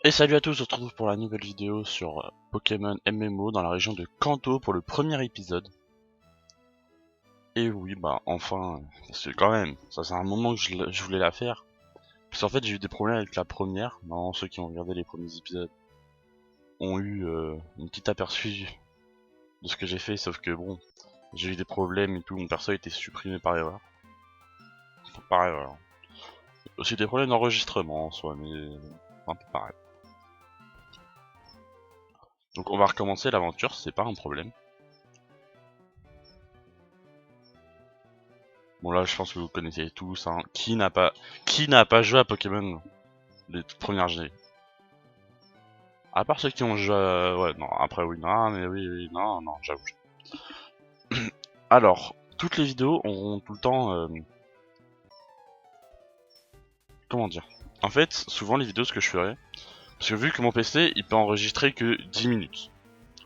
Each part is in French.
Et salut à tous, on se retrouve pour la nouvelle vidéo sur Pokémon MMO dans la région de Kanto pour le premier épisode. Et oui, bah enfin, c'est quand même, ça c'est un moment que je voulais la faire. Parce qu'en fait j'ai eu des problèmes avec la première, non, ceux qui ont regardé les premiers épisodes ont eu une petite aperçu de ce que j'ai fait, sauf que bon, j'ai eu des problèmes et tout, mon perso a été supprimé par erreur. Enfin, par erreur. Aussi des problèmes d'enregistrement en soi, mais un peu pareil. Donc on va recommencer l'aventure, c'est pas un problème. Bon là je pense que vous connaissez tous, hein. Qui n'a pas joué à Pokémon les toutes premières GD? À part ceux qui ont joué ouais non après oui non mais oui non non j'avoue. Alors, toutes les vidéos auront tout le temps comment dire? En fait, souvent les vidéos ce que je ferais, parce que vu que mon PC il peut enregistrer que 10 minutes.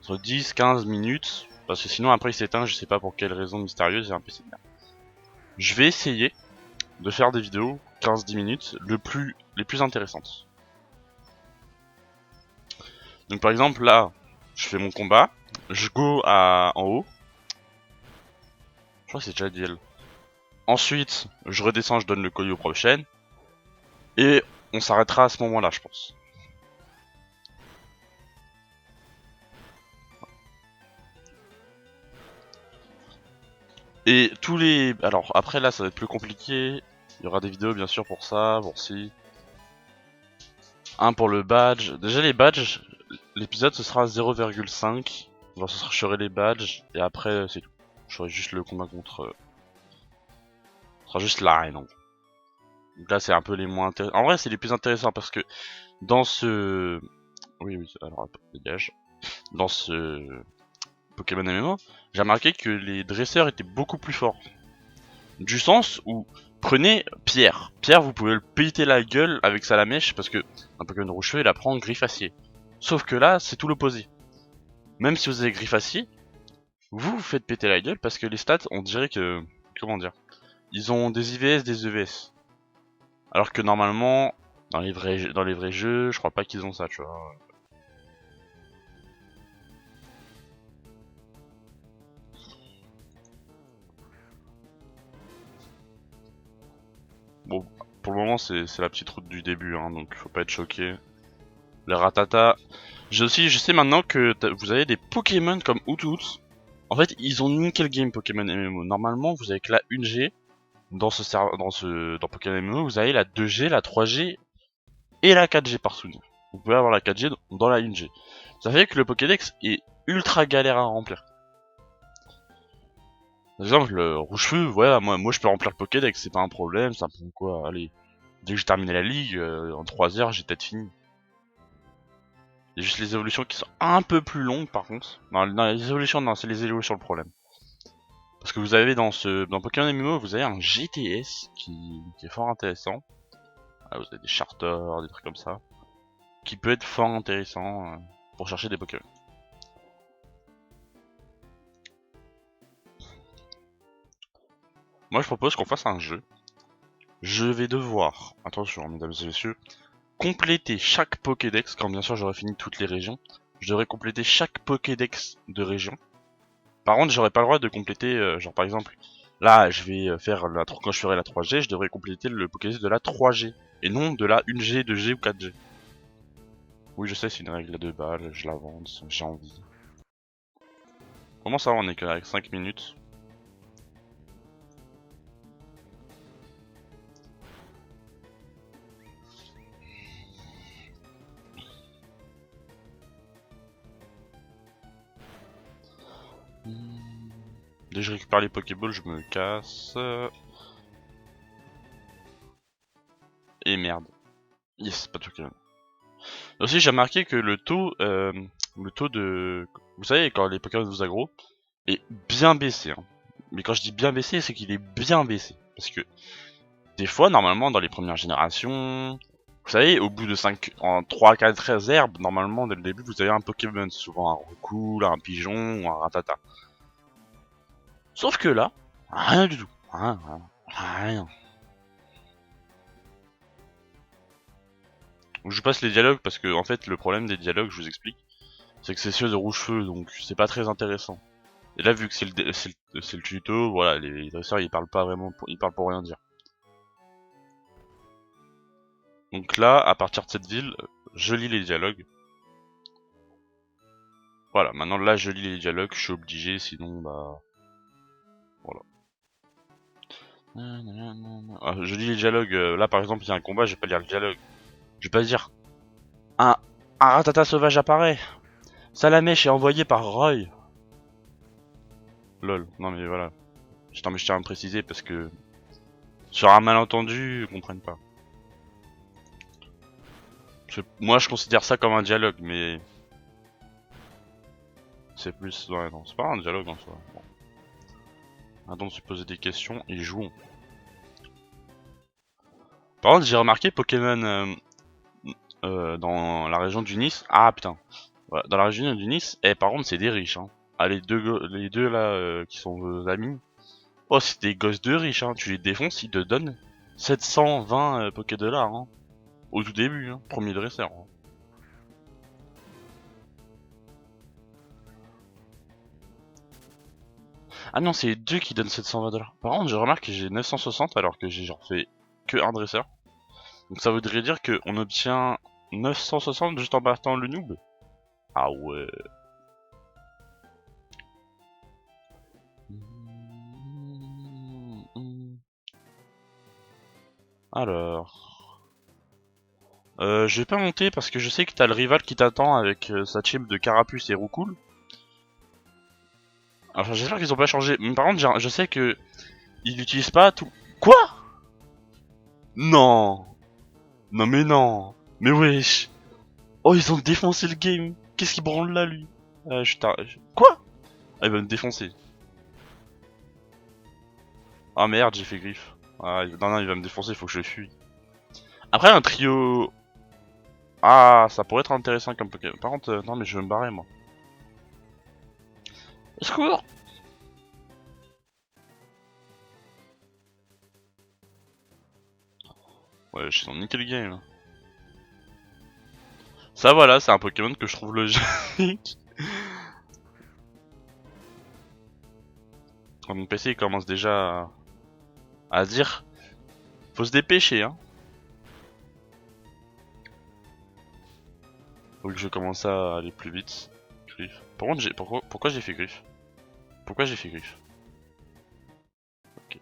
Entre 10-15 minutes, parce que sinon après il s'éteint, je sais pas pour quelle raison mystérieuse, j'ai un PC de merde. Je vais essayer de faire des vidéos 15-10 minutes les plus intéressantes. Donc par exemple là, je fais mon combat, je go en haut, je crois que c'est déjà DL. Ensuite, je redescends, je donne le collier au prochain, et on s'arrêtera à ce moment-là, je pense. Et tous les... Alors après là, ça va être plus compliqué, il y aura des vidéos bien sûr pour ça, pour si... Un pour le badge, déjà les badges, l'épisode ce sera 0,5, je ferai les badges, et après c'est tout. Je ferai juste le combat contre... Ce sera juste l'arène en gros. Donc là c'est un peu les moins intéressants. En vrai c'est les plus intéressants parce que dans ce... Oui, alors dégage. Dans ce Pokémon MMO, j'ai remarqué que les dresseurs étaient beaucoup plus forts. Du sens où, prenez Pierre. Pierre, vous pouvez le péter la gueule avec Salamèche parce que un Pokémon rouge il apprend Griffacier. Sauf que là, c'est tout l'opposé. Même si vous avez Griffacier, vous vous faites péter la gueule parce que les stats, on dirait que... Comment dire? Ils ont des IVS, des EVS. Alors que normalement, dans les vrais jeux, je crois pas qu'ils ont ça, tu vois. Bon, pour le moment, c'est la petite route du début, hein, donc faut pas être choqué. Le Ratata. Je sais maintenant que vous avez des Pokémon comme Hoothoot. En fait, ils ont niqué le game Pokémon MMO. Normalement, vous avez que la 1G. Dans Pokémon MMO, vous avez la 2G, la 3G et la 4G par souvenir. Vous pouvez avoir la 4G dans la 1G. Ça fait que le Pokédex est ultra galère à remplir. Par exemple, le rouge-feu, ouais, moi je peux remplir le Pokédex, c'est pas un problème, ça prend quoi, allez. Dès que j'ai terminé la ligue, en 3 heures, j'ai peut-être fini. Il y a juste les évolutions qui sont un peu plus longues par contre. Non, les évolutions, non, c'est les évolutions le problème. Parce que vous avez dans Pokémon MMO, vous avez un GTS qui est fort intéressant. Ah, vous avez des charters, des trucs comme ça. Qui peut être fort intéressant pour chercher des Pokémon. Moi je propose qu'on fasse un jeu. Je vais devoir, attention mesdames et messieurs, compléter chaque Pokédex, quand bien sûr j'aurai fini toutes les régions. Je devrais compléter chaque Pokédex de région. Par contre, j'aurais pas le droit de compléter, genre par exemple, là, je vais faire quand je ferai la 3G, je devrais compléter le Pokédex de la 3G, et non de la 1G, 2G ou 4G. Oui, je sais, c'est une règle à 2 balles, je l'avance, j'ai envie. Comment ça, on est qu'avec 5 minutes? Dès que je récupère les Pokéballs, je me casse. Et merde. Yes, pas de Pokémon. Aussi, j'ai remarqué que le taux de... Vous savez, quand les Pokémon vous aggro, est bien baissé. Hein. Mais quand je dis bien baissé, c'est qu'il est bien baissé. Parce que des fois, normalement, dans les premières générations, vous savez, au bout de 3-4 herbes, normalement, dès le début, vous avez un Pokémon. Souvent un Roucoule, un Pigeon ou un Ratata. Sauf que là, rien du tout. Rien. Donc, je vous passe les dialogues parce que en fait le problème des dialogues, je vous explique, c'est que c'est ceux de rouge-feu, donc c'est pas très intéressant. Et là vu que c'est le tuto, voilà, les dresseurs ils parlent pas vraiment, ils parlent pour rien dire. Donc là, à partir de cette ville, je lis les dialogues. Voilà, maintenant là je lis les dialogues, je suis obligé, sinon bah... Voilà. Ah, je lis les dialogues, là par exemple il y a un combat, je vais pas lire le dialogue. Je vais pas dire un ratata sauvage apparaît. Salamèche est envoyé par Roy. Lol, non mais voilà. Je tiens à me préciser parce que sur un malentendu, ils comprennent pas. Moi je considère ça comme un dialogue, mais c'est plus... Ouais non, c'est pas un dialogue en soi. Bon. Attends de se poser des questions et jouons. Par contre j'ai remarqué Pokémon dans la région du Nice. Ah putain. Voilà, dans la région du Nice, par contre c'est des riches hein. Ah les deux là qui sont vos amis. Oh c'est des gosses de riches hein. Tu les défonces, ils te donnent 720 Pokédollars hein. Au tout début hein. Premier dresseur. Hein. Ah non c'est les deux qui donnent 720$. Par contre je remarque que j'ai 960 alors que j'ai genre fait que un dresseur. Donc ça voudrait dire qu'on obtient 960 juste en battant le noob. Ah ouais. Alors... je vais pas monter parce que je sais que t'as le rival qui t'attend avec sa team de Carapuce et Roucoule. Enfin j'espère qu'ils ont pas changé. Mais par contre je sais que ils n'utilisent pas tout... Quoi? Non. Non mais non. Mais wesh. Oh ils ont défoncé le game. Qu'est-ce qu'il branle là lui? Quoi? Ah il va me défoncer. Ah merde j'ai fait griffe. Ah, non il va me défoncer, faut que je fuis. Après un trio... Ah ça pourrait être intéressant comme Pokémon. Par contre non mais je vais me barrer moi. Au secours. Ouais je suis dans nickel game. Ça voilà c'est un Pokémon que je trouve logique. Quand mon PC il commence déjà à dire faut se dépêcher hein. Faut que je commence à aller plus vite. Griff. Par contre pourquoi j'ai fait griffe? Pourquoi j'ai fait griffe? Ok.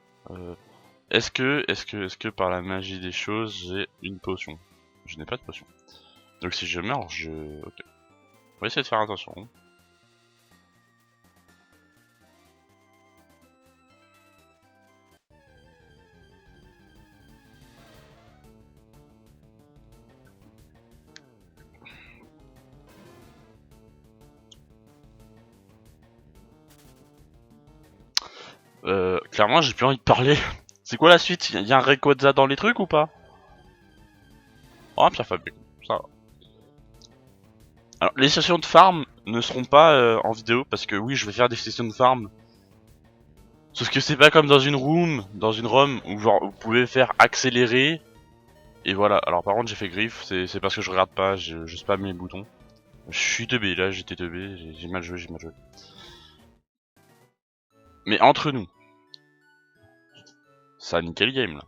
Est-ce que par la magie des choses j'ai une potion? Je n'ai pas de potion. Donc si je meurs, ok. On va essayer de faire attention. Clairement j'ai plus envie de parler. C'est quoi la suite? Y'a un Rayquaza dans les trucs ou pas? Oh un Pierre Fabrique, ça va. Alors les sessions de farm ne seront pas en vidéo parce que oui je vais faire des sessions de farm. Sauf que c'est pas comme dans une room, dans une ROM où genre vous pouvez faire accélérer. Et voilà, alors par contre j'ai fait griffe, c'est parce que je regarde pas, je spam mes boutons. Je suis teubé là, j'étais teubé, j'ai mal joué, j'ai mal joué. Mais entre nous, ça a nickel game là.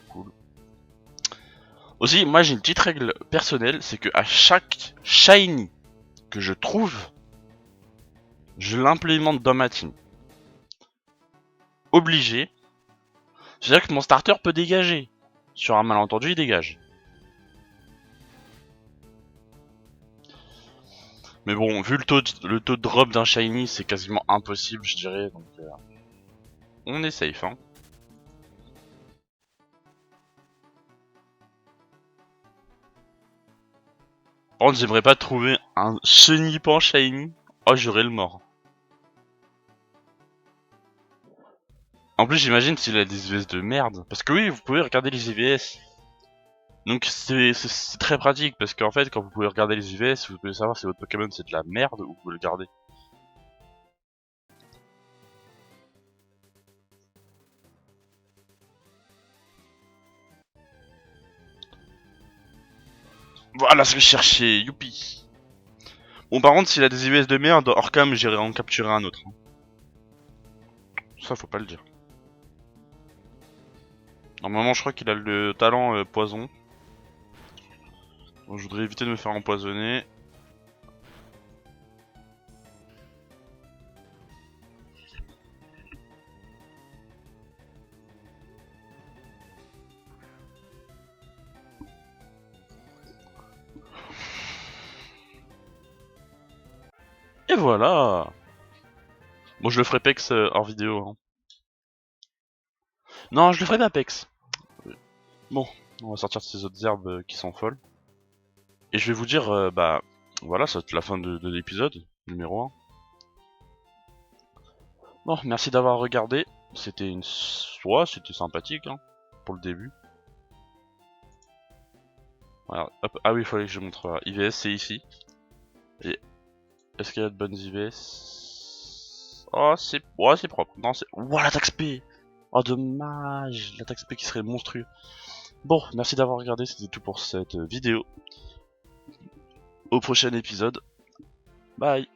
Cool. Aussi, moi j'ai une petite règle personnelle, c'est que à chaque shiny que je trouve, je l'implémente dans ma team. Obligé. C'est-à-dire que mon starter peut dégager. Sur un malentendu, il dégage. Mais bon, vu le taux de drop d'un shiny, c'est quasiment impossible, je dirais. Donc, on est safe, hein. Par contre, j'aimerais pas trouver un chenipan shiny. Oh, j'aurais le mort. En plus, j'imagine s'il a des EVS de merde. Parce que oui, vous pouvez regarder les EVS. Donc c'est très pratique parce qu'en fait, quand vous pouvez regarder les EVS, vous pouvez savoir si votre Pokémon c'est de la merde ou vous pouvez le garder. Voilà ce que je cherchais, youpi. Bon, par contre, s'il a des IVS de merde, hors cam, j'irai en capturer un autre. Ça, faut pas le dire. Normalement, je crois qu'il a le talent poison. Donc, je voudrais éviter de me faire empoisonner. Et voilà. Bon, je le ferai Pex hors vidéo. Hein. Non, je le ferai pas Pex. Bon, on va sortir de ces autres herbes qui sont folles. Et je vais vous dire, bah, voilà, c'est la fin de l'épisode numéro 1. Bon, merci d'avoir regardé. C'était une... Ouais, c'était sympathique, hein, pour le début. Voilà, hop. Ah oui, il fallait que je montre. IVS, c'est ici. Et est-ce qu'il y a de bonnes IVS? Oh, c'est... Ouais, c'est propre. Non, c'est... Ouah, l'attaque SP. Oh, dommage. L'attaque SP qui serait monstrueux. Bon, merci d'avoir regardé. C'était tout pour cette vidéo. Au prochain épisode. Bye.